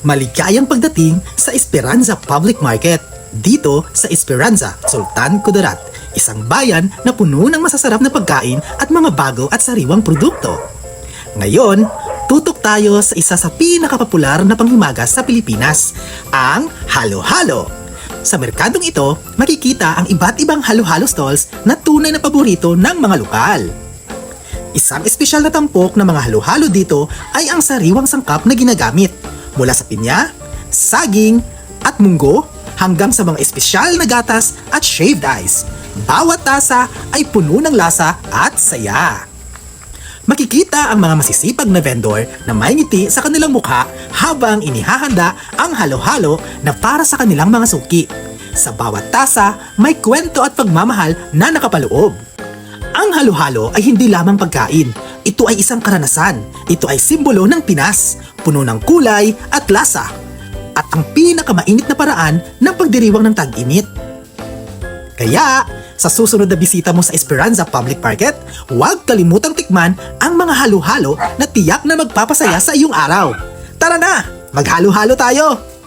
Maligayang pagdating sa Esperanza Public Market, dito sa Esperanza, Sultan Kudarat, isang bayan na puno ng masasarap na pagkain at mga bago at sariwang produkto. Ngayon, tutok tayo sa isa sa pinakapopular na panghimagas sa Pilipinas, ang halo-halo. Sa merkadong ito, makikita ang iba't ibang halo-halo stalls na tunay na paborito ng mga lokal. Isang espesyal na tampok ng mga halo-halo dito ay ang sariwang sangkap na ginagamit, mula sa pinya, saging, at munggo hanggang sa mga espesyal na gatas at shaved ice. Bawat tasa ay puno ng lasa at saya. Makikita ang mga masisipag na vendor na may ngiti sa kanilang mukha habang inihahanda ang halo-halo na para sa kanilang mga suki. Sa bawat tasa, may kwento at pagmamahal na nakapaloob. Ang halo-halo ay hindi lamang pagkain. Ito ay isang karanasan. Ito ay simbolo ng Pinas, puno ng kulay at lasa. At ang pinakamainit na paraan ng pagdiriwang ng tag-init. Kaya, sa susunod na bisita mo sa Esperanza Public Market, huwag kalimutang tikman ang mga halo-halo na tiyak na magpapasaya sa iyong araw. Tara na! Maghalo-halo tayo!